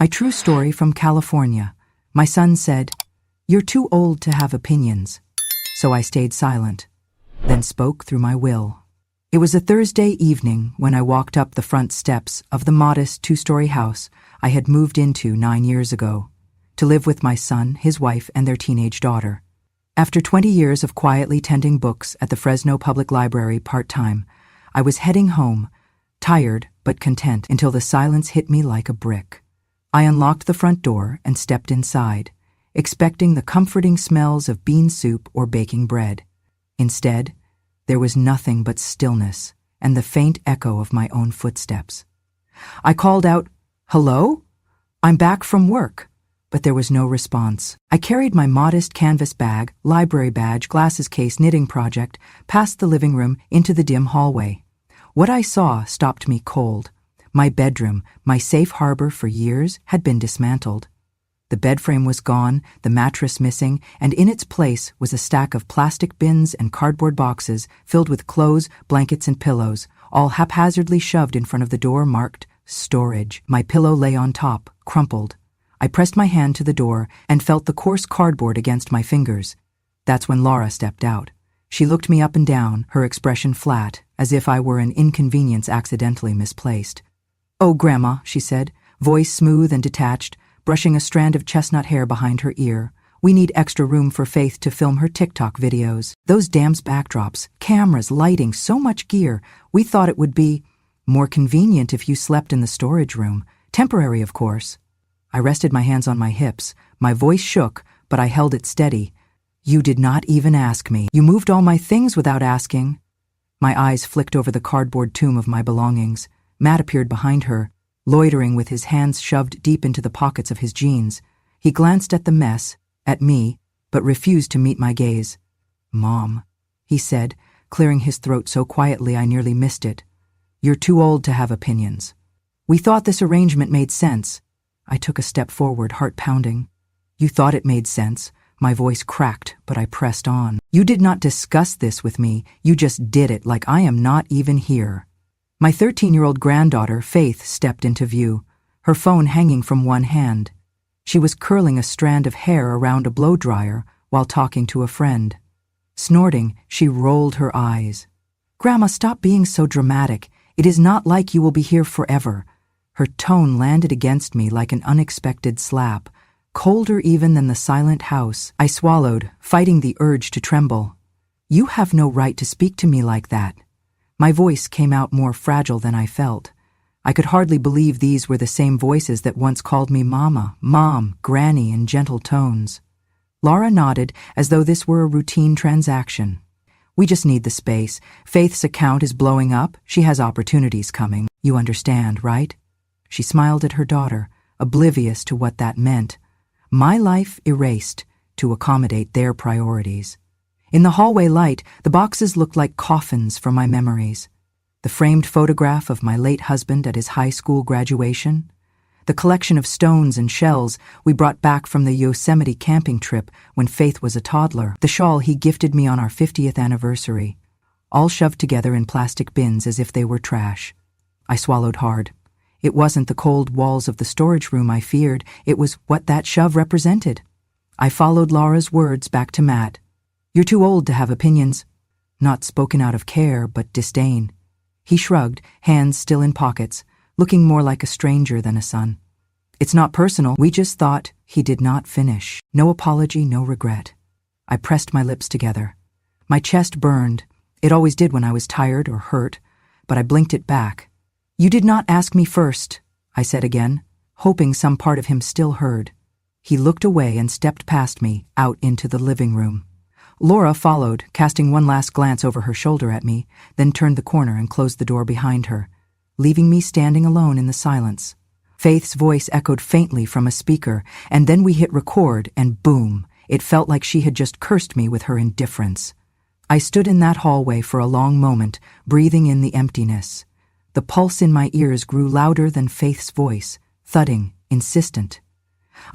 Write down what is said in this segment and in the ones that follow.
My true story from California. My son said, "You're too old to have opinions." So I stayed silent, then spoke through my will. It was a Thursday evening when I walked up the front steps of the modest two-story house I had moved into 9 years ago, to live with my son, his wife, and their teenage daughter. After 20 years of quietly tending books at the Fresno Public Library part-time, I was heading home, tired but content, until the silence hit me like a brick. I unlocked the front door and stepped inside, expecting the comforting smells of bean soup or baking bread. Instead, there was nothing but stillness and the faint echo of my own footsteps. I called out, "Hello? I'm back from work." But there was no response. I carried my modest canvas bag, library badge, glasses case, knitting project, past the living room into the dim hallway. What I saw stopped me cold. My bedroom, my safe harbor for years, had been dismantled. The bed frame was gone, the mattress missing, and in its place was a stack of plastic bins and cardboard boxes filled with clothes, blankets, and pillows, all haphazardly shoved in front of the door marked storage. My pillow lay on top, crumpled. I pressed my hand to the door and felt the coarse cardboard against my fingers. That's when Laura stepped out. She looked me up and down, her expression flat, as if I were an inconvenience accidentally misplaced. "Oh, Grandma," she said, voice smooth and detached, brushing a strand of chestnut hair behind her ear. "We need extra room for Faith to film her TikTok videos. Those damn backdrops, cameras, lighting, so much gear. We thought it would be more convenient if you slept in the storage room. Temporary, of course." I rested my hands on my hips. My voice shook, but I held it steady. "You did not even ask me. You moved all my things without asking." My eyes flicked over the cardboard tomb of my belongings. Matt appeared behind her, loitering with his hands shoved deep into the pockets of his jeans. He glanced at the mess, at me, but refused to meet my gaze. "Mom," he said, clearing his throat so quietly I nearly missed it. "You're too old to have opinions. We thought this arrangement made sense." I took a step forward, heart pounding. "You thought it made sense." My voice cracked, but I pressed on. "You did not discuss this with me. You just did it like I am not even here." My 13-year-old granddaughter, Faith, stepped into view, her phone hanging from one hand. She was curling a strand of hair around a blow-dryer while talking to a friend. Snorting, she rolled her eyes. "Grandma, stop being so dramatic. It is not like you will be here forever." Her tone landed against me like an unexpected slap, colder even than the silent house. I swallowed, fighting the urge to tremble. "You have no right to speak to me like that." My voice came out more fragile than I felt. I could hardly believe these were the same voices that once called me Mama, Mom, Granny in gentle tones. Laura nodded as though this were a routine transaction. "We just need the space. Faith's account is blowing up. She has opportunities coming. You understand, right?" She smiled at her daughter, oblivious to what that meant. My life erased to accommodate their priorities. In the hallway light, the boxes looked like coffins for my memories. The framed photograph of my late husband at his high school graduation, the collection of stones and shells we brought back from the Yosemite camping trip when Faith was a toddler, the shawl he gifted me on our 50th anniversary, all shoved together in plastic bins as if they were trash. I swallowed hard. It wasn't the cold walls of the storage room I feared, it was what that shove represented. I followed Laura's words back to Matt. "You're too old to have opinions." Not spoken out of care, but disdain. He shrugged, hands still in pockets, looking more like a stranger than a son. "It's not personal, we just thought." He did not finish. No apology, no regret. I pressed my lips together. My chest burned. It always did when I was tired or hurt, but I blinked it back. "You did not ask me first," I said again, hoping some part of him still heard. He looked away and stepped past me, out into the living room. Laura followed, casting one last glance over her shoulder at me, then turned the corner and closed the door behind her, leaving me standing alone in the silence. Faith's voice echoed faintly from a speaker, and then we hit record, and boom, it felt like she had just cursed me with her indifference. I stood in that hallway for a long moment, breathing in the emptiness. The pulse in my ears grew louder than Faith's voice, thudding, insistent.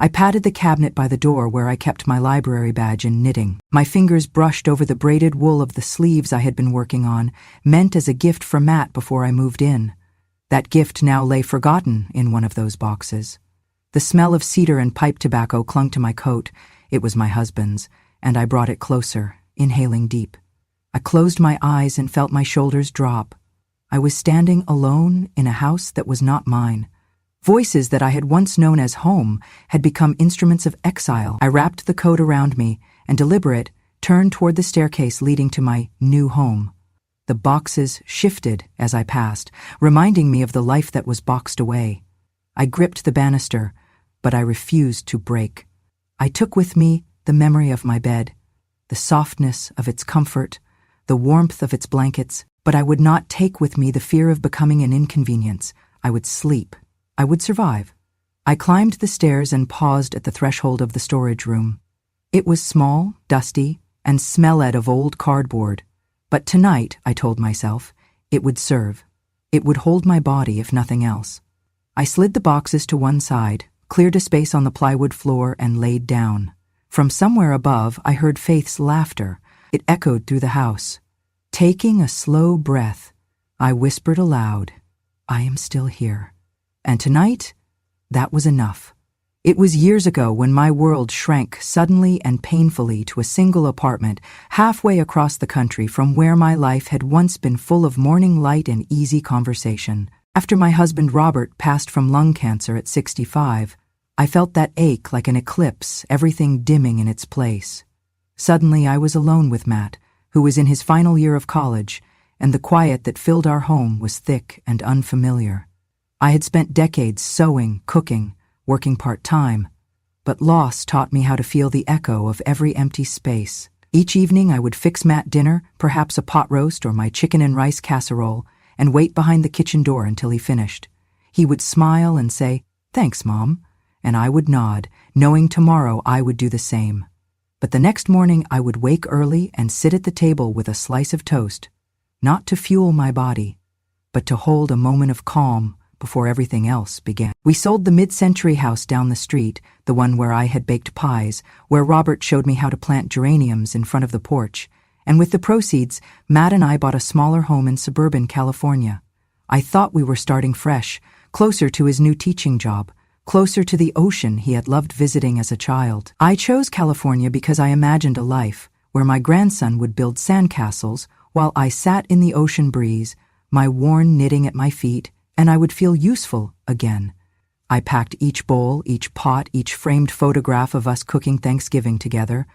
I patted the cabinet by the door where I kept my library badge and knitting. My fingers brushed over the braided wool of the sleeves I had been working on, meant as a gift for Matt before I moved in. That gift now lay forgotten in one of those boxes. The smell of cedar and pipe tobacco clung to my coat. It was my husband's, and I brought it closer, inhaling deep. I closed my eyes and felt my shoulders drop. I was standing alone in a house that was not mine. Voices that I had once known as home had become instruments of exile. I wrapped the coat around me and, deliberate, turned toward the staircase leading to my new home. The boxes shifted as I passed, reminding me of the life that was boxed away. I gripped the banister, but I refused to break. I took with me the memory of my bed, the softness of its comfort, the warmth of its blankets, but I would not take with me the fear of becoming an inconvenience. I would sleep. I would survive. I climbed the stairs and paused at the threshold of the storage room. It was small, dusty, and smelled of old cardboard. But tonight, I told myself, it would serve. It would hold my body, if nothing else. I slid the boxes to one side, cleared a space on the plywood floor, and laid down. From somewhere above, I heard Faith's laughter. It echoed through the house. Taking a slow breath, I whispered aloud, "I am still here." And tonight, that was enough. It was years ago when my world shrank suddenly and painfully to a single apartment halfway across the country from where my life had once been full of morning light and easy conversation. After my husband Robert passed from lung cancer at 65, I felt that ache like an eclipse, everything dimming in its place. Suddenly I was alone with Matt, who was in his final year of college, and the quiet that filled our home was thick and unfamiliar. I had spent decades sewing, cooking, working part-time, but loss taught me how to feel the echo of every empty space. Each evening I would fix Matt dinner, perhaps a pot roast or my chicken and rice casserole, and wait behind the kitchen door until he finished. He would smile and say, "Thanks, Mom," and I would nod, knowing tomorrow I would do the same. But the next morning I would wake early and sit at the table with a slice of toast, not to fuel my body, but to hold a moment of calm before everything else began. We sold the mid-century house down the street, the one where I had baked pies, where Robert showed me how to plant geraniums in front of the porch, and with the proceeds, Matt and I bought a smaller home in suburban California. I thought we were starting fresh, closer to his new teaching job, closer to the ocean he had loved visiting as a child. I chose California because I imagined a life where my grandson would build sandcastles while I sat in the ocean breeze, my worn knitting at my feet, and I would feel useful again. I packed each bowl, each pot, each framed photograph of us cooking Thanksgiving together.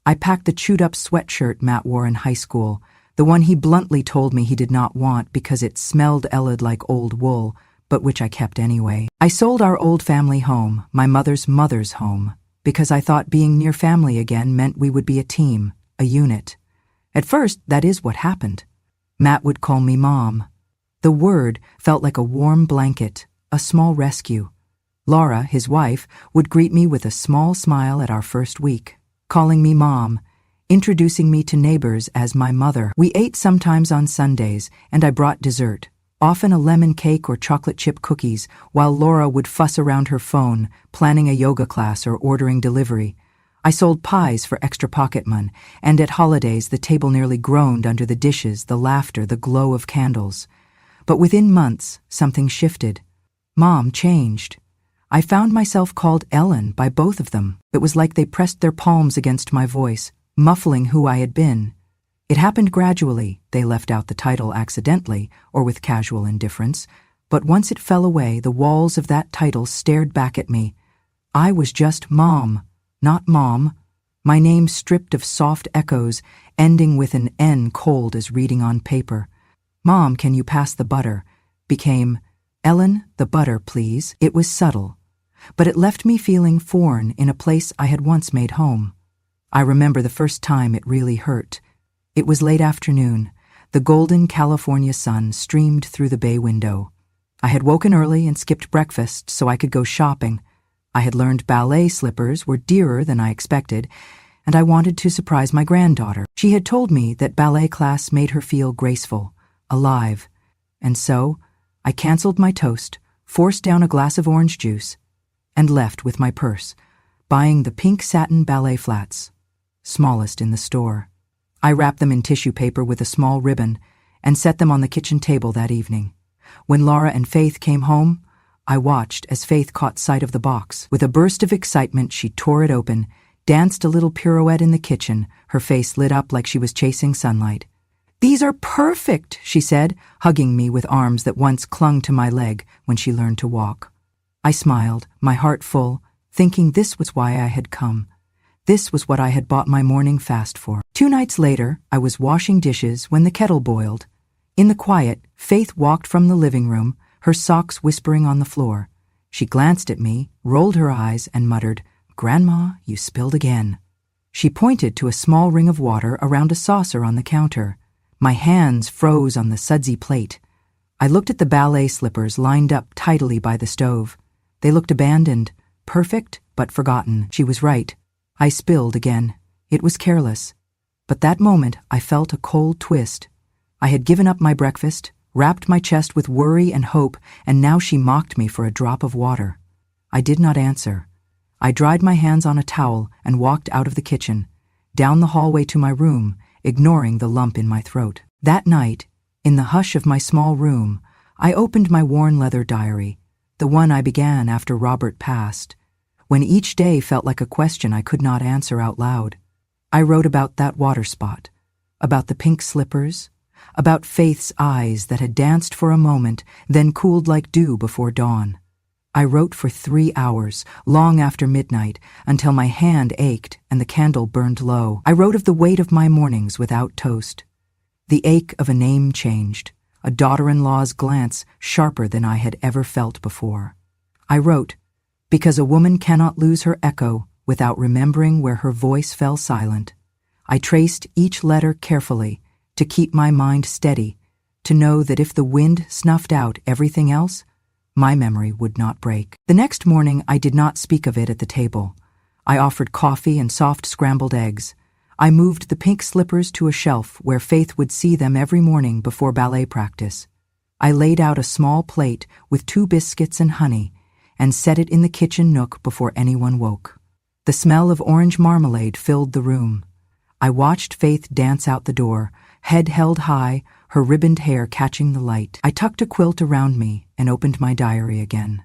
I packed the chewed-up sweatshirt Matt wore in high school, the one he bluntly told me he did not want because it smelled like old wool, but which I kept anyway. I sold our old family home, my mother's home, because I thought being near family again meant we would be a team, a unit. At first, that is what happened. Matt would call me Mom. The word felt like a warm blanket, a small rescue. Laura, his wife, would greet me with a small smile at our first week, calling me Mom, introducing me to neighbors as my mother. We ate sometimes on Sundays, and I brought dessert, often a lemon cake or chocolate chip cookies, while Laura would fuss around her phone, planning a yoga class or ordering delivery. I sold pies for extra pocket money, and at holidays the table nearly groaned under the dishes, the laughter, the glow of candles. But within months, something shifted. Mom changed. I found myself called Ellen by both of them. It was like they pressed their palms against my voice, muffling who I had been. It happened gradually. They left out the title accidentally or with casual indifference, but once it fell away, the walls of that title stared back at me. I was just Mom, not Mom. My name stripped of soft echoes, ending with an N cold as reading on paper. Mom, can you pass the butter? Became, Ellen, the butter, please. It was subtle, but it left me feeling foreign in a place I had once made home. I remember the first time it really hurt. It was late afternoon. The golden California sun streamed through the bay window. I had woken early and skipped breakfast so I could go shopping. I had learned ballet slippers were dearer than I expected, and I wanted to surprise my granddaughter. She had told me that ballet class made her feel graceful, alive, and so I canceled my toast, forced down a glass of orange juice, and left with my purse, buying the pink satin ballet flats, smallest in the store. I wrapped them in tissue paper with a small ribbon and set them on the kitchen table that evening. When Laura and Faith came home, I watched as Faith caught sight of the box. With a burst of excitement, she tore it open, danced a little pirouette in the kitchen, her face lit up like she was chasing sunlight. "These are perfect," she said, hugging me with arms that once clung to my leg when she learned to walk. I smiled, my heart full, thinking this was why I had come. This was what I had bought my morning fast for. 2 nights later, I was washing dishes when the kettle boiled. In the quiet, Faith walked from the living room, her socks whispering on the floor. She glanced at me, rolled her eyes, and muttered, "Grandma, you spilled again." She pointed to a small ring of water around a saucer on the counter. My hands froze on the sudsy plate. I looked at the ballet slippers lined up tidily by the stove. They looked abandoned, perfect but forgotten. She was right. I spilled again. It was careless. But that moment I felt a cold twist. I had given up my breakfast, wrapped my chest with worry and hope, and now she mocked me for a drop of water. I did not answer. I dried my hands on a towel and walked out of the kitchen, down the hallway to my room, ignoring the lump in my throat. That night, in the hush of my small room, I opened my worn leather diary, the one I began after Robert passed, when each day felt like a question I could not answer out loud. I wrote about that water spot, about the pink slippers, about Faith's eyes that had danced for a moment, then cooled like dew before dawn. I wrote for 3 hours, long after midnight, until my hand ached and the candle burned low. I wrote of the weight of my mornings without toast. The ache of a name changed, a daughter-in-law's glance sharper than I had ever felt before. I wrote, because a woman cannot lose her echo without remembering where her voice fell silent. I traced each letter carefully to keep my mind steady, to know that if the wind snuffed out everything else, my memory would not break. The next morning, I did not speak of it at the table. I offered coffee and soft scrambled eggs. I moved the pink slippers to a shelf where Faith would see them every morning before ballet practice. I laid out a small plate with 2 biscuits and honey and set it in the kitchen nook before anyone woke. The smell of orange marmalade filled the room. I watched Faith dance out the door, head held high, her ribboned hair catching the light. I tucked a quilt around me and opened my diary again.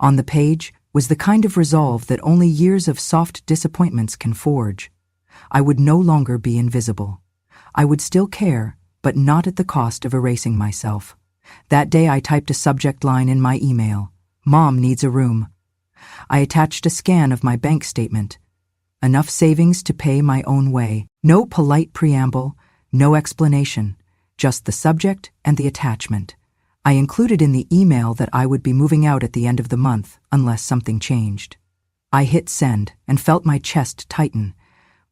On the page was the kind of resolve that only years of soft disappointments can forge. I would no longer be invisible. I would still care, but not at the cost of erasing myself. That day I typed a subject line in my email, "Mom needs a room." I attached a scan of my bank statement. Enough savings to pay my own way. No polite preamble, no explanation, just the subject and the attachment. I included in the email that I would be moving out at the end of the month unless something changed. I hit send and felt my chest tighten,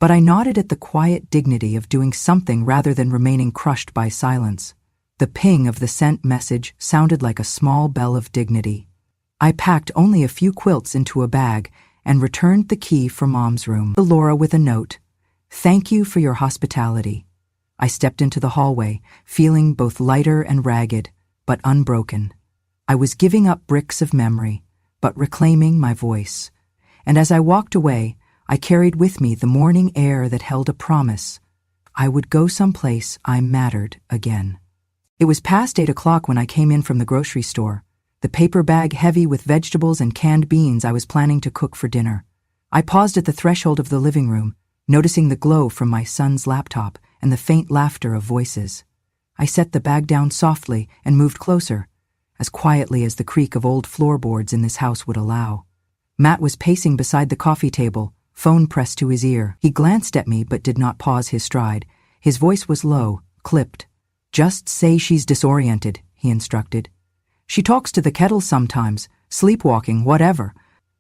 but I nodded at the quiet dignity of doing something rather than remaining crushed by silence. The ping of the sent message sounded like a small bell of dignity. I packed only a few quilts into a bag and returned the key for Mom's room to Laura with a note. "Thank you for your hospitality." I stepped into the hallway, feeling both lighter and ragged, but unbroken. I was giving up bricks of memory, but reclaiming my voice. And as I walked away, I carried with me the morning air that held a promise. I would go someplace I mattered again. It was past 8 o'clock when I came in from the grocery store, the paper bag heavy with vegetables and canned beans I was planning to cook for dinner. I paused at the threshold of the living room, noticing the glow from my son's laptop and the faint laughter of voices. I set the bag down softly and moved closer, as quietly as the creak of old floorboards in this house would allow. Matt was pacing beside the coffee table, phone pressed to his ear. He glanced at me but did not pause his stride. His voice was low, clipped. "Just say she's disoriented," he instructed. "She talks to the kettle sometimes, sleepwalking, whatever.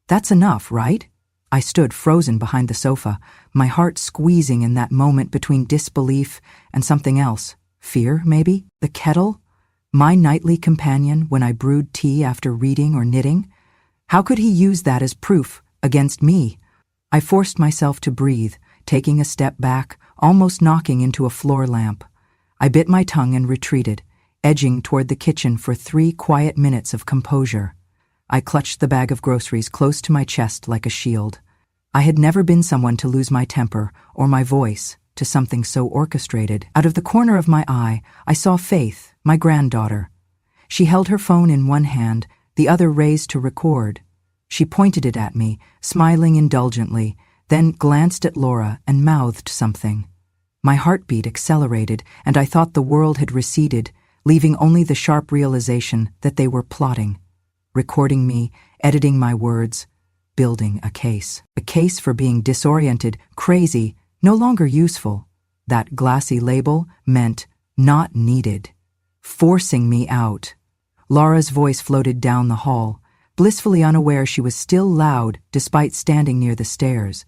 That's enough, right?" I stood frozen behind the sofa, my heart squeezing in that moment between disbelief and something else. Fear, maybe? The kettle? My nightly companion when I brewed tea after reading or knitting? How could he use that as proof against me? I forced myself to breathe, taking a step back, almost knocking into a floor lamp. I bit my tongue and retreated, edging toward the kitchen for 3 quiet minutes of composure. I clutched the bag of groceries close to my chest like a shield. I had never been someone to lose my temper or my voice to something so orchestrated. Out of the corner of my eye, I saw Faith, my granddaughter. She held her phone in one hand, the other raised to record. She pointed it at me, smiling indulgently, then glanced at Laura and mouthed something. My heartbeat accelerated, and I thought the world had receded, leaving only the sharp realization that they were plotting. Recording me, editing my words, building a case. A case for being disoriented, crazy, no longer useful. That glassy label meant not needed. Forcing me out. Laura's voice floated down the hall, blissfully unaware she was still loud despite standing near the stairs.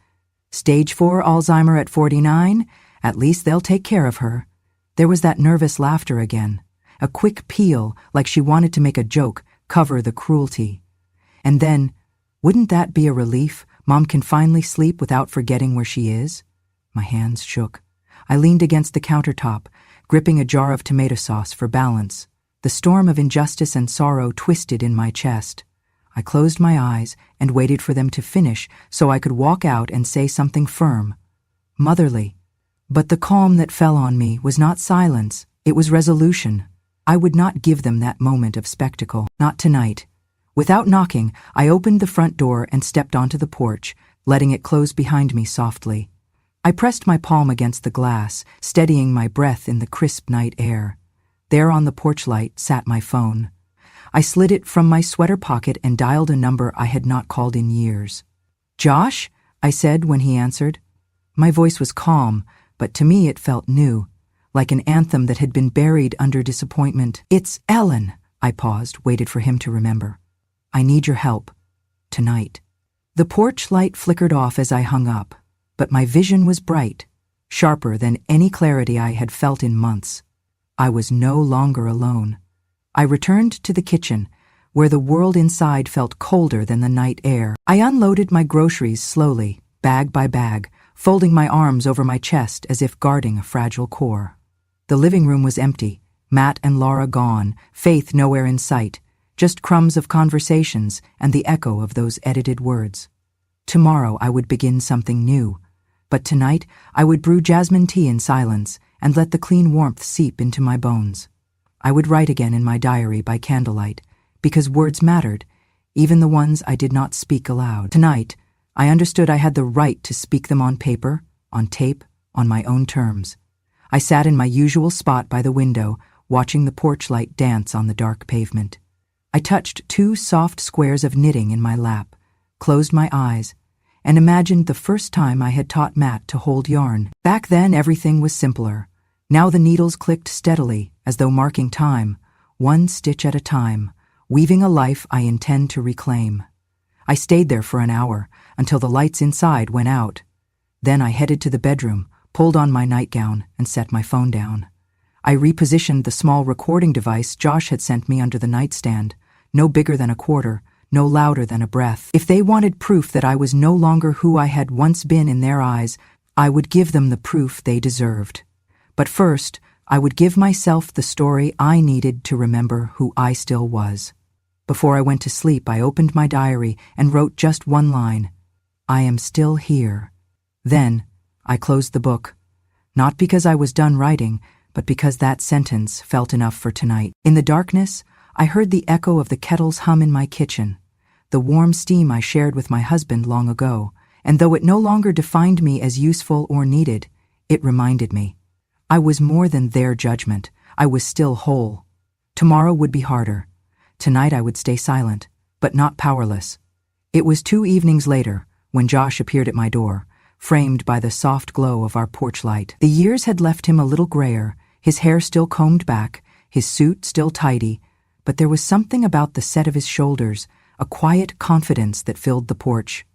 Stage 4 Alzheimer at 49? At least they'll take care of her. There was that nervous laughter again. A quick peal, like she wanted to make a joke, cover the cruelty. And then, wouldn't that be a relief? Mom can finally sleep without forgetting where she is? My hands shook. I leaned against the countertop, gripping a jar of tomato sauce for balance. The storm of injustice and sorrow twisted in my chest. I closed my eyes and waited for them to finish so I could walk out and say something firm, motherly. But the calm that fell on me was not silence, it was resolution. I would not give them that moment of spectacle, not tonight. Without knocking, I opened the front door and stepped onto the porch, letting it close behind me softly. I pressed my palm against the glass, steadying my breath in the crisp night air. There on the porch light sat my phone. I slid it from my sweater pocket and dialed a number I had not called in years. "Josh?" I said when he answered. My voice was calm, but to me it felt new, like an anthem that had been buried under disappointment. "It's Ellen." I paused, waited for him to remember. "I need your help. Tonight." The porch light flickered off as I hung up, but my vision was bright, sharper than any clarity I had felt in months. I was no longer alone. I returned to the kitchen, where the world inside felt colder than the night air. I unloaded my groceries slowly, bag by bag, folding my arms over my chest as if guarding a fragile core. The living room was empty, Matt and Laura gone, Faith nowhere in sight, just crumbs of conversations and the echo of those edited words. Tomorrow I would begin something new, but tonight I would brew jasmine tea in silence and let the clean warmth seep into my bones. I would write again in my diary by candlelight, because words mattered, even the ones I did not speak aloud. Tonight, I understood I had the right to speak them on paper, on tape, on my own terms. I sat in my usual spot by the window, watching the porch light dance on the dark pavement. I touched 2 soft squares of knitting in my lap, closed my eyes, and imagined the first time I had taught Matt to hold yarn. Back then, everything was simpler. Now the needles clicked steadily, as though marking time, one stitch at a time, weaving a life I intend to reclaim. I stayed there for an hour, until the lights inside went out. Then I headed to the bedroom, pulled on my nightgown, and set my phone down. I repositioned the small recording device Josh had sent me under the nightstand, no bigger than a quarter, no louder than a breath. If they wanted proof that I was no longer who I had once been in their eyes, I would give them the proof they deserved. But first, I would give myself the story I needed to remember who I still was. Before I went to sleep, I opened my diary and wrote just one line: "I am still here." Then, I closed the book, not because I was done writing, but because that sentence felt enough for tonight. In the darkness, I heard the echo of the kettle's hum in my kitchen, the warm steam I shared with my husband long ago, and though it no longer defined me as useful or needed, it reminded me. I was more than their judgment. I was still whole. Tomorrow would be harder. Tonight I would stay silent, but not powerless. It was 2 evenings later when Josh appeared at my door, framed by the soft glow of our porch light. The years had left him a little grayer, his hair still combed back, his suit still tidy, but there was something about the set of his shoulders, a quiet confidence that filled the porch.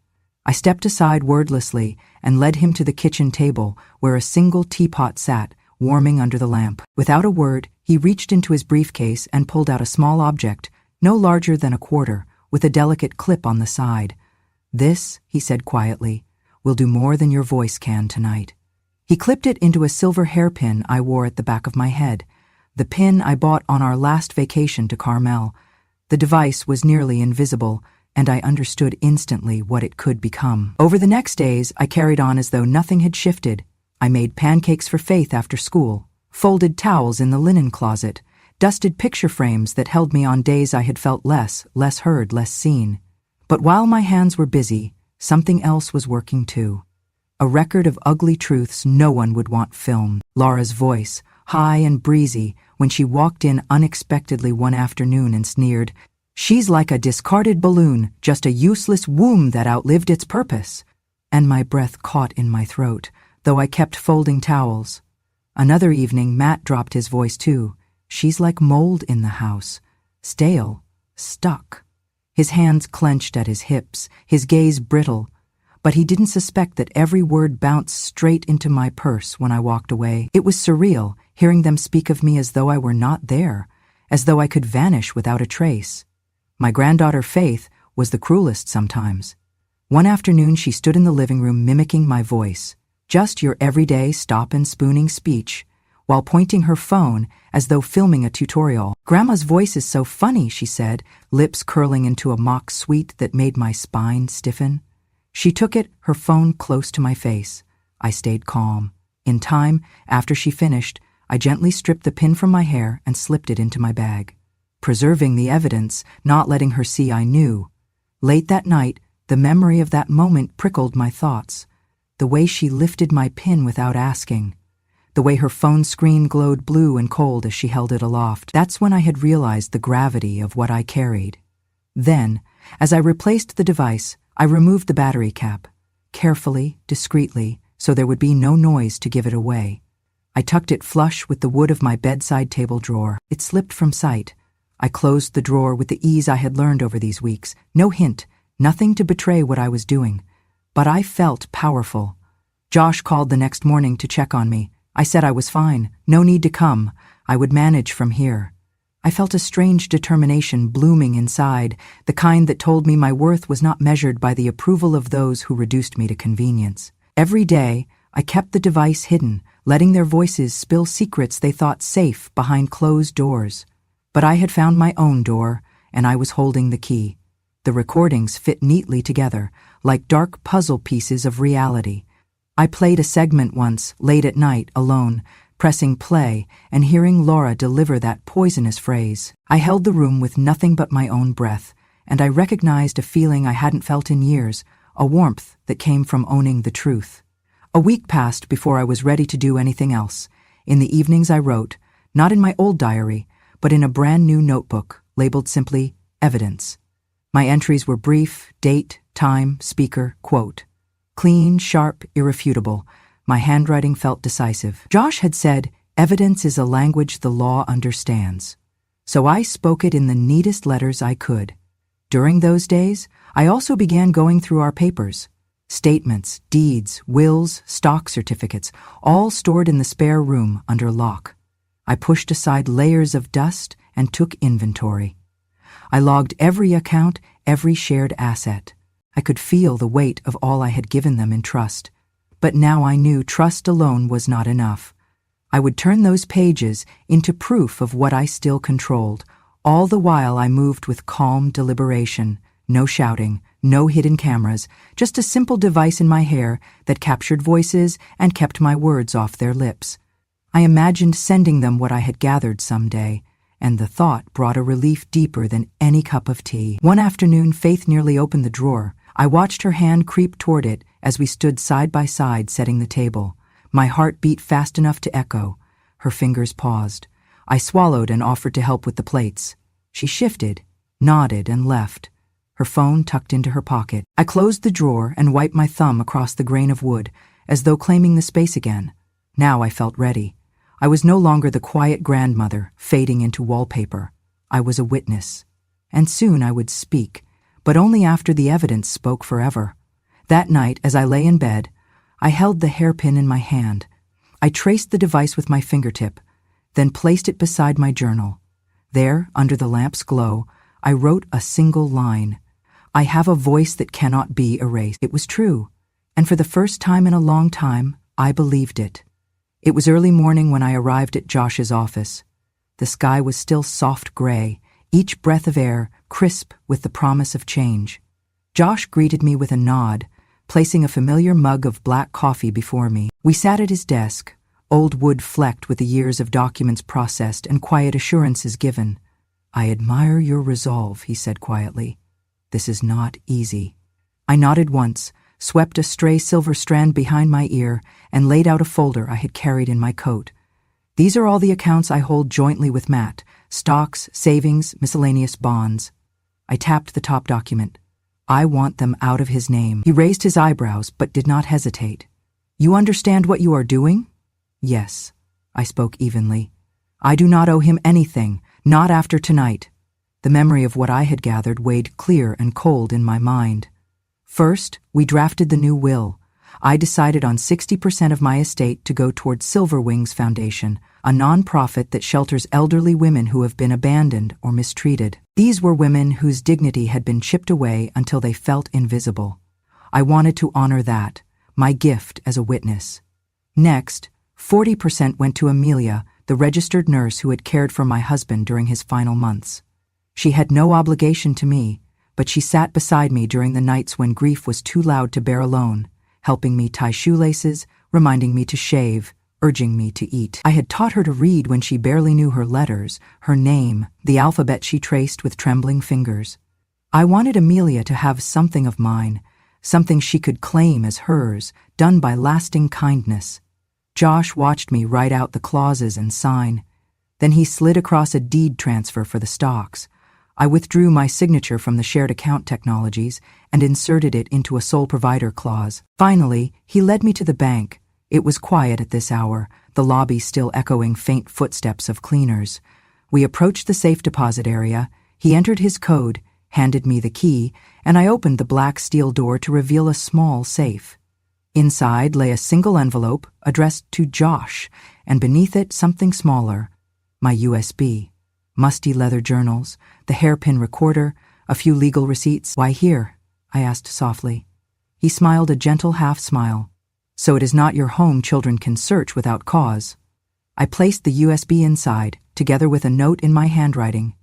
I stepped aside wordlessly and led him to the kitchen table where a single teapot sat, warming under the lamp. Without a word, he reached into his briefcase and pulled out a small object, no larger than a quarter, with a delicate clip on the side. "This," he said quietly, "will do more than your voice can tonight." He clipped it into a silver hairpin I wore at the back of my head, the pin I bought on our last vacation to Carmel. The device was nearly invisible, and I understood instantly what it could become. Over the next days, I carried on as though nothing had shifted. I made pancakes for Faith after school, folded towels in the linen closet, dusted picture frames that held me on days I had felt less heard, less seen. But while my hands were busy, something else was working too. A record of ugly truths no one would want filmed. Laura's voice, high and breezy, when she walked in unexpectedly one afternoon and sneered, "She's like a discarded balloon, just a useless womb that outlived its purpose." And my breath caught in my throat, though I kept folding towels. Another evening, Matt dropped his voice too. "She's like mold in the house, stale, stuck." His hands clenched at his hips, his gaze brittle, but he didn't suspect that every word bounced straight into my purse when I walked away. It was surreal, hearing them speak of me as though I were not there, as though I could vanish without a trace. My granddaughter Faith was the cruelest sometimes. One afternoon she stood in the living room mimicking my voice, just your everyday stop and spooning speech, while pointing her phone as though filming a tutorial. "Grandma's voice is so funny," she said, lips curling into a mock sweet that made my spine stiffen. She took it, her phone close to my face. I stayed calm. In time, after she finished, I gently stripped the pin from my hair and slipped it into my bag, preserving the evidence, not letting her see I knew. Late that night, the memory of that moment prickled my thoughts. The way she lifted my pin without asking. The way her phone screen glowed blue and cold as she held it aloft. That's when I had realized the gravity of what I carried. Then, as I replaced the device, I removed the battery cap, carefully, discreetly, so there would be no noise to give it away. I tucked it flush with the wood of my bedside table drawer. It slipped from sight. I closed the drawer with the ease I had learned over these weeks. No hint, nothing to betray what I was doing. But I felt powerful. Josh called the next morning to check on me. I said I was fine, no need to come, I would manage from here. I felt a strange determination blooming inside, the kind that told me my worth was not measured by the approval of those who reduced me to convenience. Every day, I kept the device hidden, letting their voices spill secrets they thought safe behind closed doors. But I had found my own door, and I was holding the key. The recordings fit neatly together, like dark puzzle pieces of reality. I played a segment once, late at night, alone, pressing play and hearing Laura deliver that poisonous phrase. I held the room with nothing but my own breath, and I recognized a feeling I hadn't felt in years, a warmth that came from owning the truth. A week passed before I was ready to do anything else. In the evenings I wrote, not in my old diary, but in a brand new notebook, labeled simply Evidence. My entries were brief: date, time, speaker, quote. Clean, sharp, irrefutable. My handwriting felt decisive. Josh had said, "Evidence is a language the law understands." So I spoke it in the neatest letters I could. During those days, I also began going through our papers. Statements, deeds, wills, stock certificates, all stored in the spare room under lock. I pushed aside layers of dust and took inventory. I logged every account, every shared asset. I could feel the weight of all I had given them in trust. But now I knew trust alone was not enough. I would turn those pages into proof of what I still controlled. All the while I moved with calm deliberation, no shouting, no hidden cameras, just a simple device in my hair that captured voices and kept my words off their lips. I imagined sending them what I had gathered someday, and the thought brought a relief deeper than any cup of tea. One afternoon, Faith nearly opened the drawer. I watched her hand creep toward it as we stood side by side setting the table. My heart beat fast enough to echo. Her fingers paused. I swallowed and offered to help with the plates. She shifted, nodded, and left, her phone tucked into her pocket. I closed the drawer and wiped my thumb across the grain of wood, as though claiming the space again. Now I felt ready. I was no longer the quiet grandmother fading into wallpaper. I was a witness. And soon I would speak, but only after the evidence spoke forever. That night, as I lay in bed, I held the hairpin in my hand. I traced the device with my fingertip, then placed it beside my journal. There, under the lamp's glow, I wrote a single line. I have a voice that cannot be erased. It was true, and for the first time in a long time, I believed it. It was early morning when I arrived at Josh's office. The sky was still soft gray, each breath of air crisp with the promise of change. Josh greeted me with a nod, placing a familiar mug of black coffee before me. We sat at his desk, old wood flecked with the years of documents processed and quiet assurances given. "I admire your resolve," he said quietly. "This is not easy." I nodded once, swept a stray silver strand behind my ear, and laid out a folder I had carried in my coat. "These are all the accounts I hold jointly with Matt: stocks, savings, miscellaneous bonds." I tapped the top document. "I want them out of his name." He raised his eyebrows but did not hesitate. "You understand what you are doing?" "Yes," I spoke evenly. "I do not owe him anything, not after tonight." The memory of what I had gathered weighed clear and cold in my mind. First, we drafted the new will. I decided on 60% of my estate to go towards Silver Wings Foundation, a non-profit that shelters elderly women who have been abandoned or mistreated. These were women whose dignity had been chipped away until they felt invisible. I wanted to honor that, my gift as a witness. Next, 40% went to Amelia, the registered nurse who had cared for my husband during his final months. She had no obligation to me, but she sat beside me during the nights when grief was too loud to bear alone, helping me tie shoelaces, reminding me to shave, urging me to eat. I had taught her to read when she barely knew her letters, her name, the alphabet she traced with trembling fingers. I wanted Amelia to have something of mine, something she could claim as hers, done by lasting kindness. Josh watched me write out the clauses and sign. Then he slid across a deed transfer for the stocks. I withdrew my signature from the shared account technologies and inserted it into a sole provider clause. Finally, he led me to the bank. It was quiet at this hour, the lobby still echoing faint footsteps of cleaners. We approached the safe deposit area. He entered his code, handed me the key, and I opened the black steel door to reveal a small safe. Inside lay a single envelope addressed to Josh, and beneath it something smaller, my USB. Musty leather journals, the hairpin recorder, a few legal receipts. "Why here?" I asked softly. He smiled a gentle half-smile. "So it is not your home children can search without cause." I placed the USB inside, together with a note in my handwriting.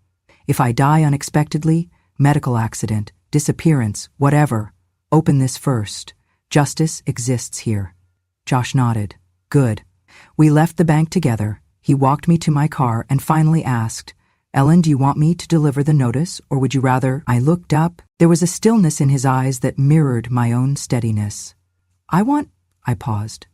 "If I die unexpectedly, medical accident, disappearance, whatever, open this first. Justice exists here." Josh nodded. "Good." We left the bank together. He walked me to my car and finally asked, "Ellen, do you want me to deliver the notice, or would you rather—" I looked up. There was a stillness in his eyes that mirrored my own steadiness. I paused.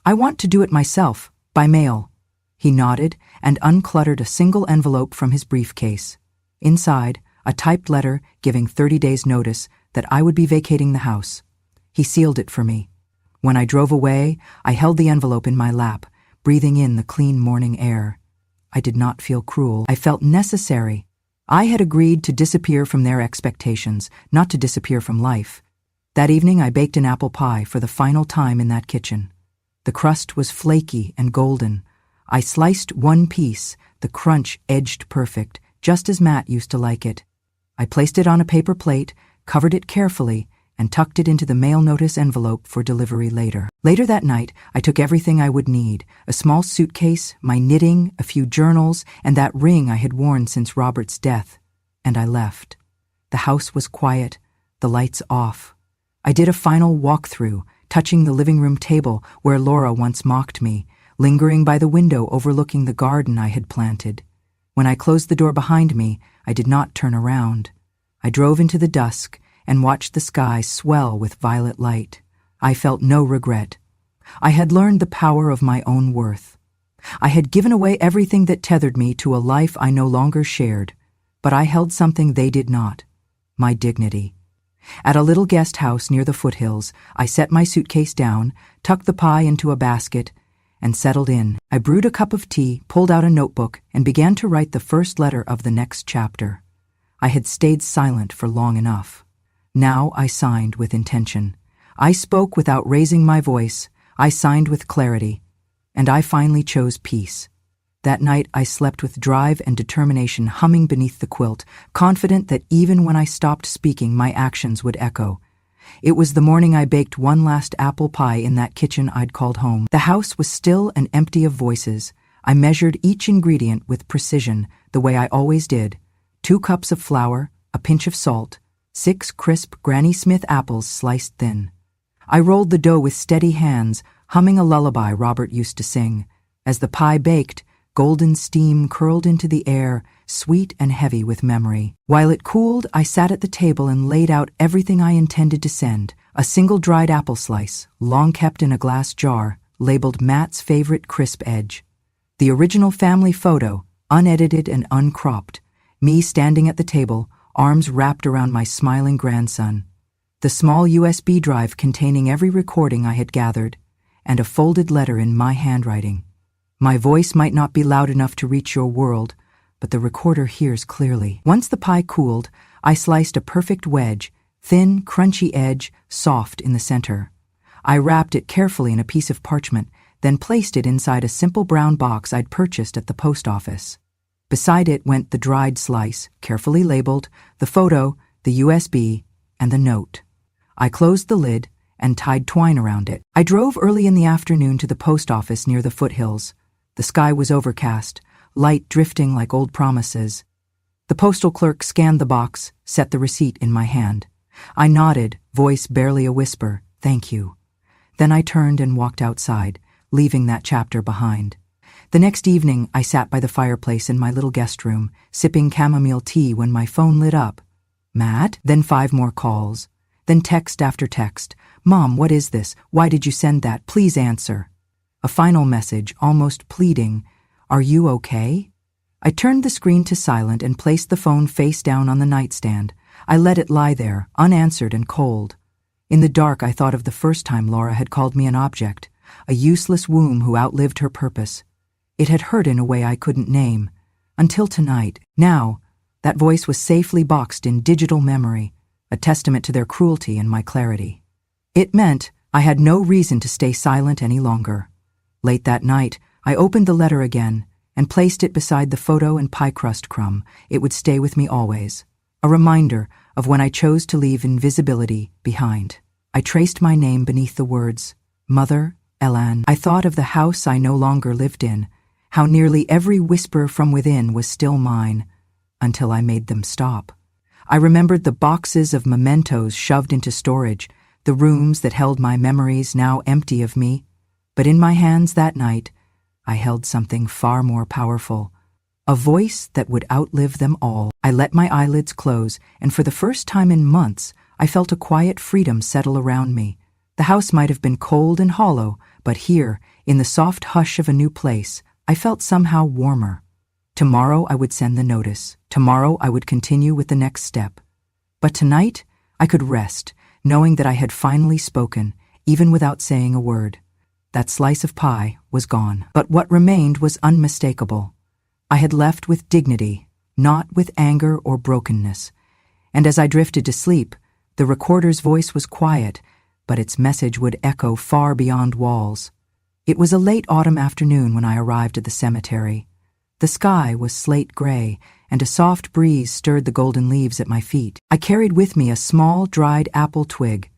"I want to do it myself, by mail." He nodded and uncluttered a single envelope from his briefcase. Inside, a typed letter giving 30 days' notice that I would be vacating the house. He sealed it for me. When I drove away, I held the envelope in my lap, breathing in the clean morning air. I did not feel cruel. I felt necessary. I had agreed to disappear from their expectations, not to disappear from life. That evening I baked an apple pie for the final time in that kitchen. The crust was flaky and golden. I sliced one piece, the crunch edged perfect, just as Matt used to like it. I placed it on a paper plate, covered it carefully, and tucked it into the mail notice envelope for delivery later. Later that night, I took everything I would need, a small suitcase, my knitting, a few journals, and that ring I had worn since Robert's death, and I left. The house was quiet, the lights off. I did a final walk-through, touching the living room table where Laura once mocked me, lingering by the window overlooking the garden I had planted. When I closed the door behind me, I did not turn around. I drove into the dusk and watched the sky swell with violet light. I felt no regret. I had learned the power of my own worth. I had given away everything that tethered me to a life I no longer shared, but I held something they did not: my dignity. At a little guest house near the foothills, I set my suitcase down, tucked the pie into a basket, and settled in. I brewed a cup of tea, pulled out a notebook, and began to write the first letter of the next chapter. I had stayed silent for long enough. Now I signed with intention. I spoke without raising my voice. I signed with clarity. And I finally chose peace. That night I slept with drive and determination humming beneath the quilt, confident that even when I stopped speaking, my actions would echo. It was the morning I baked one last apple pie in that kitchen I'd called home. The house was still and empty of voices. I measured each ingredient with precision, the way I always did. 2 cups of flour, a pinch of salt, 6 crisp Granny Smith apples sliced thin. I rolled the dough with steady hands, humming a lullaby Robert used to sing. As the pie baked, golden steam curled into the air, sweet and heavy with memory. While it cooled, I sat at the table and laid out everything I intended to send. A single dried apple slice, long kept in a glass jar, labeled Matt's favorite crisp edge. The original family photo, unedited and uncropped. Me standing at the table, arms wrapped around my smiling grandson. The small USB drive containing every recording I had gathered, and a folded letter in my handwriting. My voice might not be loud enough to reach your world, but the recorder hears clearly. Once the pie cooled, I sliced a perfect wedge, thin, crunchy edge, soft in the center. I wrapped it carefully in a piece of parchment, then placed it inside a simple brown box I'd purchased at the post office. Beside it went the dried slice, carefully labeled, the photo, the USB, and the note. I closed the lid and tied twine around it. I drove early in the afternoon to the post office near the foothills. The sky was overcast, light drifting like old promises. The postal clerk scanned the box, set the receipt in my hand. I nodded, voice barely a whisper, "Thank you." Then I turned and walked outside, leaving that chapter behind. The next evening, I sat by the fireplace in my little guest room, sipping chamomile tea when my phone lit up. Matt? Then 5 more calls. Then text after text. "Mom, what is this? Why did you send that? Please answer." A final message, almost pleading, "Are you okay?" I turned the screen to silent and placed the phone face down on the nightstand. I let it lie there, unanswered and cold. In the dark, I thought of the first time Laura had called me an object, a useless womb who outlived her purpose. It had hurt in a way I couldn't name. Until tonight. Now, that voice was safely boxed in digital memory, a testament to their cruelty and my clarity. It meant I had no reason to stay silent any longer. Late that night, I opened the letter again and placed it beside the photo and pie crust crumb. It would stay with me always. A reminder of when I chose to leave invisibility behind. I traced my name beneath the words, Mother, Elan. I thought of the house I no longer lived in, how nearly every whisper from within was still mine, until I made them stop. I remembered the boxes of mementos shoved into storage, the rooms that held my memories now empty of me. But in my hands that night, I held something far more powerful, a voice that would outlive them all. I let my eyelids close, and for the first time in months, I felt a quiet freedom settle around me. The house might have been cold and hollow, but here, in the soft hush of a new place, I felt somehow warmer. Tomorrow I would send the notice. Tomorrow I would continue with the next step. But tonight, I could rest, knowing that I had finally spoken, even without saying a word. That slice of pie was gone. But what remained was unmistakable. I had left with dignity, not with anger or brokenness. And as I drifted to sleep, the recorder's voice was quiet, but its message would echo far beyond walls. It was a late autumn afternoon when I arrived at the cemetery. The sky was slate gray, and a soft breeze stirred the golden leaves at my feet. I carried with me a small, dried apple twig,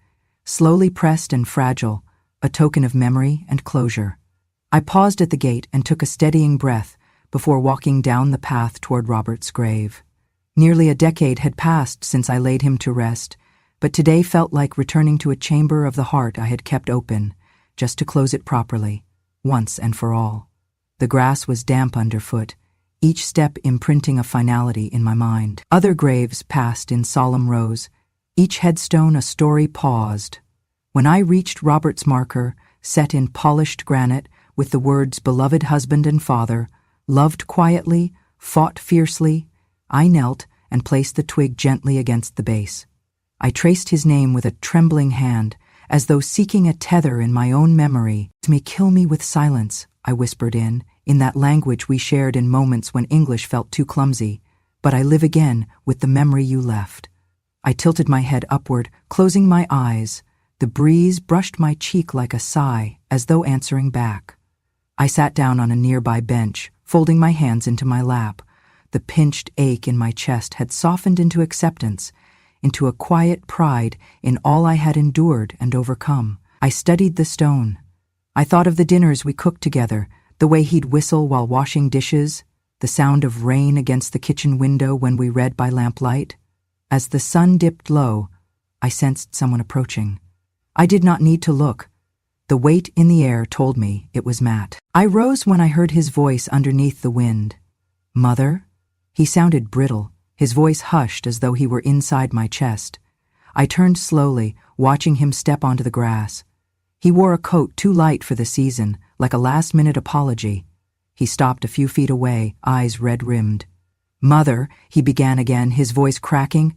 slowly pressed and fragile, a token of memory and closure. I paused at the gate and took a steadying breath before walking down the path toward Robert's grave. Nearly a decade had passed since I laid him to rest, but today felt like returning to a chamber of the heart I had kept open, just to close it properly, once and for all. The grass was damp underfoot, each step imprinting a finality in my mind. Other graves passed in solemn rows, each headstone a story paused. When I reached Robert's marker, set in polished granite with the words beloved husband and father, loved quietly, fought fiercely, I knelt and placed the twig gently against the base. I traced his name with a trembling hand, as though seeking a tether in my own memory. "May kill me with silence," I whispered in that language we shared in moments when English felt too clumsy, "but I live again with the memory you left." I tilted my head upward, closing my eyes. The breeze brushed my cheek like a sigh, as though answering back. I sat down on a nearby bench, folding my hands into my lap. The pinched ache in my chest had softened into acceptance, into a quiet pride in all I had endured and overcome. I studied the stone. I thought of the dinners we cooked together, the way he'd whistle while washing dishes, the sound of rain against the kitchen window when we read by lamplight. As the sun dipped low, I sensed someone approaching. I did not need to look. The weight in the air told me it was Matt. I rose when I heard his voice underneath the wind. "Mother?" He sounded brittle, his voice hushed as though he were inside my chest. I turned slowly, watching him step onto the grass. He wore a coat too light for the season, like a last-minute apology. He stopped a few feet away, eyes red-rimmed. "Mother," he began again, his voice cracking.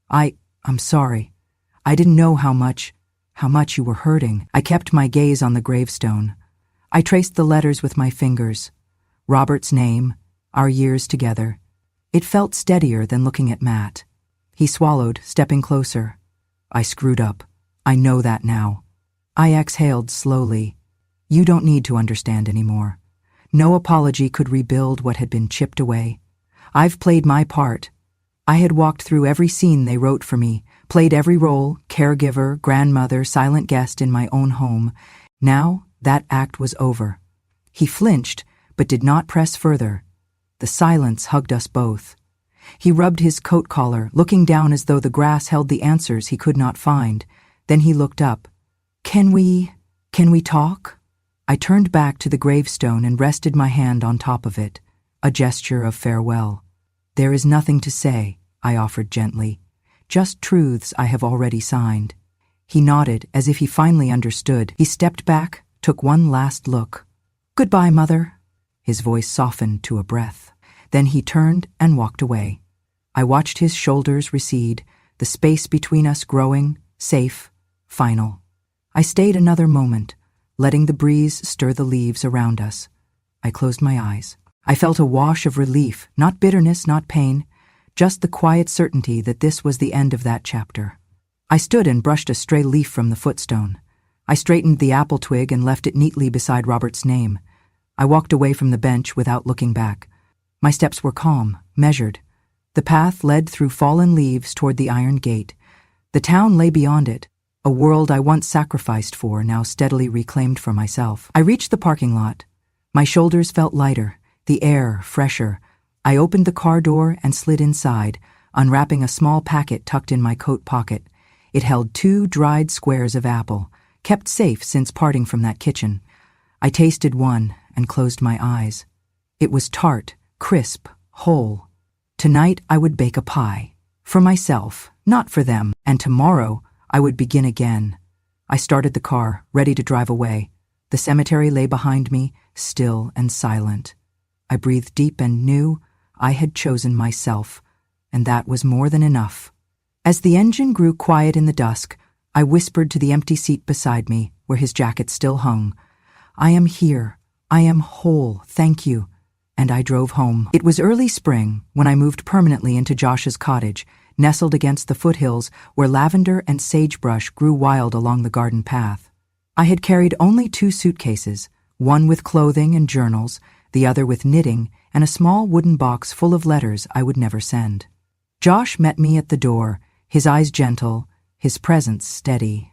I'm sorry. I didn't know how much you were hurting." I kept my gaze on the gravestone. I traced the letters with my fingers. Robert's name, our years together. It felt steadier than looking at Matt. He swallowed, stepping closer. "I screwed up. I know that now." I exhaled slowly. "You don't need to understand anymore. No apology could rebuild what had been chipped away. I've played my part. I had walked through every scene they wrote for me, played every role, caregiver, grandmother, silent guest in my own home. Now that act was over." He flinched, but did not press further. The silence hugged us both. He rubbed his coat collar, looking down as though the grass held the answers he could not find. Then he looked up. Can we talk?" I turned back to the gravestone and rested my hand on top of it, a gesture of farewell. "There is nothing to say," I offered gently. "Just truths I have already signed." He nodded, as if he finally understood. He stepped back, took one last look. "Goodbye, Mother." His voice softened to a breath. Then he turned and walked away. I watched his shoulders recede, the space between us growing, safe, final. I stayed another moment, letting the breeze stir the leaves around us. I closed my eyes. I felt a wash of relief, not bitterness, not pain, just the quiet certainty that this was the end of that chapter. I stood and brushed a stray leaf from the footstone. I straightened the apple twig and left it neatly beside Robert's name. I walked away from the bench without looking back. My steps were calm, measured. The path led through fallen leaves toward the iron gate. The town lay beyond it, a world I once sacrificed for, now steadily reclaimed for myself. I reached the parking lot. My shoulders felt lighter, the air fresher. I opened the car door and slid inside, unwrapping a small packet tucked in my coat pocket. It held 2 dried squares of apple, kept safe since parting from that kitchen. I tasted one and closed my eyes. It was tart, crisp, whole. Tonight I would bake a pie. For myself, not for them. And tomorrow I would begin again. I started the car, ready to drive away. The cemetery lay behind me, still and silent. I breathed deep and knew I had chosen myself, and that was more than enough. As the engine grew quiet in the dusk, I whispered to the empty seat beside me, where his jacket still hung. "I am here. I am whole, thank you." And I drove home. It was early spring when I moved permanently into Josh's cottage, nestled against the foothills where lavender and sagebrush grew wild along the garden path. I had carried only 2 suitcases, one with clothing and journals, the other with knitting, and a small wooden box full of letters I would never send. Josh met me at the door, his eyes gentle, his presence steady.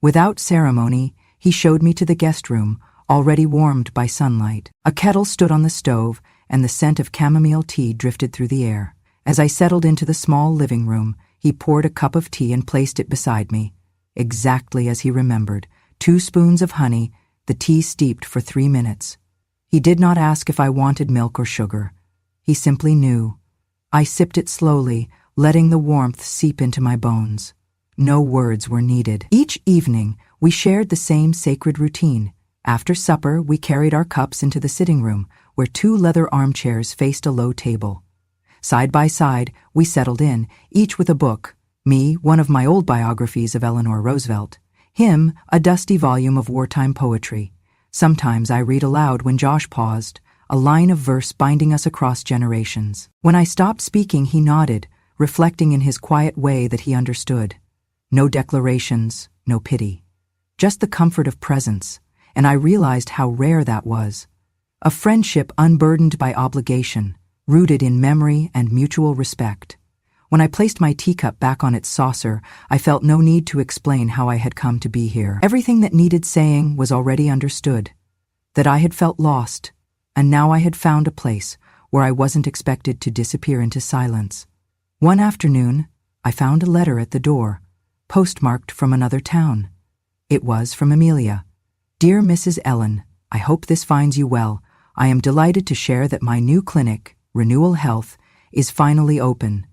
Without ceremony, he showed me to the guest room, already warmed by sunlight. A kettle stood on the stove, and the scent of chamomile tea drifted through the air. As I settled into the small living room, he poured a cup of tea and placed it beside me. Exactly as he remembered, 2 spoons of honey, the tea steeped for 3 minutes. He did not ask if I wanted milk or sugar. He simply knew. I sipped it slowly, letting the warmth seep into my bones. No words were needed. Each evening, we shared the same sacred routine. After supper, we carried our cups into the sitting room, where 2 leather armchairs faced a low table. Side by side, we settled in, each with a book. Me, one of my old biographies of Eleanor Roosevelt. Him, a dusty volume of wartime poetry. Sometimes I read aloud when Josh paused, a line of verse binding us across generations. When I stopped speaking, he nodded, reflecting in his quiet way that he understood. No declarations, no pity. Just the comfort of presence, and I realized how rare that was. A friendship unburdened by obligation, rooted in memory and mutual respect. When I placed my teacup back on its saucer, I felt no need to explain how I had come to be here. Everything that needed saying was already understood. That I had felt lost, and now I had found a place where I wasn't expected to disappear into silence. One afternoon, I found a letter at the door, postmarked from another town. It was from Amelia. Dear Mrs. Ellen, I hope this finds you well. I am delighted to share that my new clinic, Renewal Health, is finally open.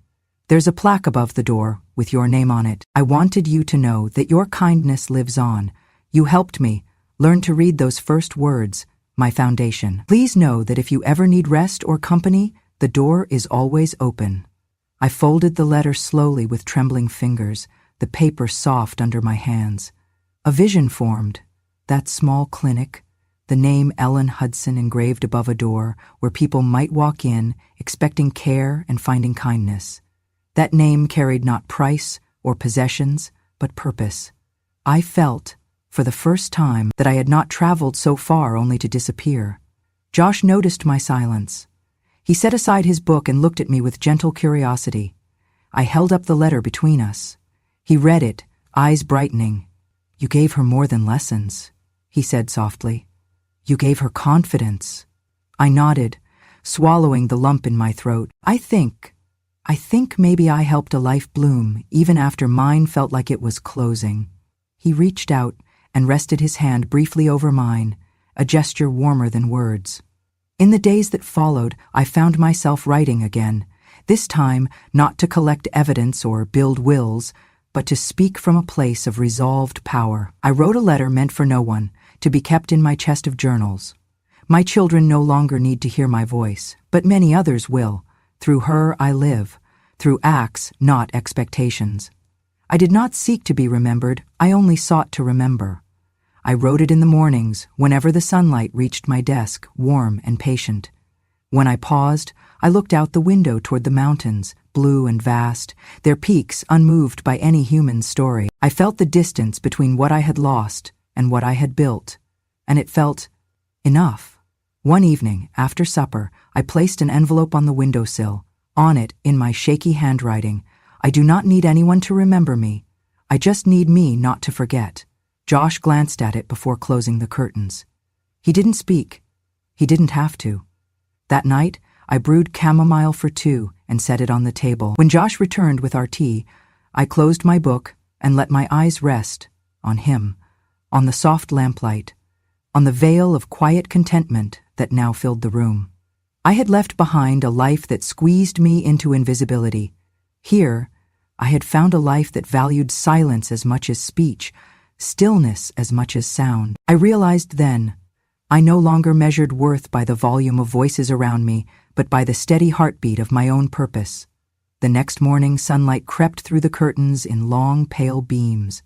There's a plaque above the door with your name on it. I wanted you to know that your kindness lives on. You helped me learn to read those first words, my foundation. Please know that if you ever need rest or company, the door is always open. I folded the letter slowly with trembling fingers, the paper soft under my hands. A vision formed. That small clinic, the name Ellen Hudson engraved above a door where people might walk in, expecting care and finding kindness. That name carried not price or possessions, but purpose. I felt, for the first time, that I had not traveled so far only to disappear. Josh noticed my silence. He set aside his book and looked at me with gentle curiosity. I held up the letter between us. He read it, eyes brightening. You gave her more than lessons, he said softly. You gave her confidence. I nodded, swallowing the lump in my throat. I think maybe I helped a life bloom even after mine felt like it was closing. He reached out and rested his hand briefly over mine, a gesture warmer than words. In the days that followed, I found myself writing again, this time not to collect evidence or build wills, but to speak from a place of resolved power. I wrote a letter meant for no one, to be kept in my chest of journals. My children no longer need to hear my voice, but many others will. Through her I live, through acts, not expectations. I did not seek to be remembered, I only sought to remember. I wrote it in the mornings, whenever the sunlight reached my desk, warm and patient. When I paused, I looked out the window toward the mountains, blue and vast, their peaks unmoved by any human story. I felt the distance between what I had lost and what I had built, and it felt enough. One evening, after supper, I placed an envelope on the windowsill. On it, in my shaky handwriting, I do not need anyone to remember me. I just need me not to forget. Josh glanced at it before closing the curtains. He didn't speak. He didn't have to. That night, I brewed chamomile for two and set it on the table. When Josh returned with our tea, I closed my book and let my eyes rest on him, on the soft lamplight, on the veil of quiet contentment that now filled the room. I had left behind a life that squeezed me into invisibility. Here, I had found a life that valued silence as much as speech, stillness as much as sound. I realized then, I no longer measured worth by the volume of voices around me, but by the steady heartbeat of my own purpose. The next morning, sunlight crept through the curtains in long, pale beams.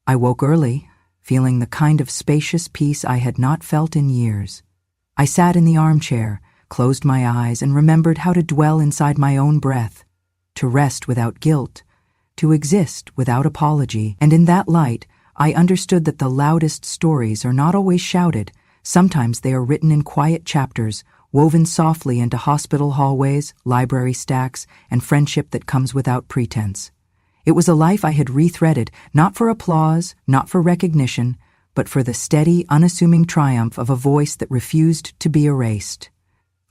I woke early, feeling the kind of spacious peace I had not felt in years. I sat in the armchair, closed my eyes, and remembered how to dwell inside my own breath, to rest without guilt, to exist without apology. And in that light, I understood that the loudest stories are not always shouted. Sometimes they are written in quiet chapters, woven softly into hospital hallways, library stacks, and friendship that comes without pretense. It was a life I had rethreaded, not for applause, not for recognition, but for the steady, unassuming triumph of a voice that refused to be erased.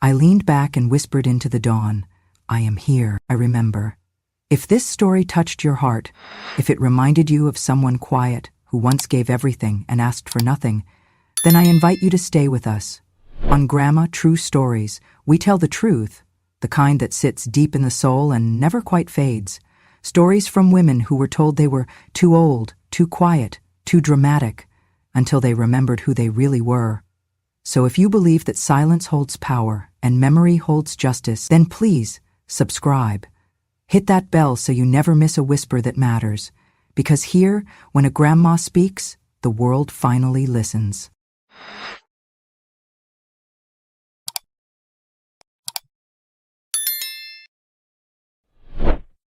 I leaned back and whispered into the dawn, I am here, I remember. If this story touched your heart, if it reminded you of someone quiet who once gave everything and asked for nothing, then I invite you to stay with us. On Grandma True Stories, we tell the truth, the kind that sits deep in the soul and never quite fades. Stories from women who were told they were too old, too quiet, too dramatic, until they remembered who they really were. So if you believe that silence holds power and memory holds justice, then please subscribe. Hit that bell so you never miss a whisper that matters. Because here, when a grandma speaks, the world finally listens.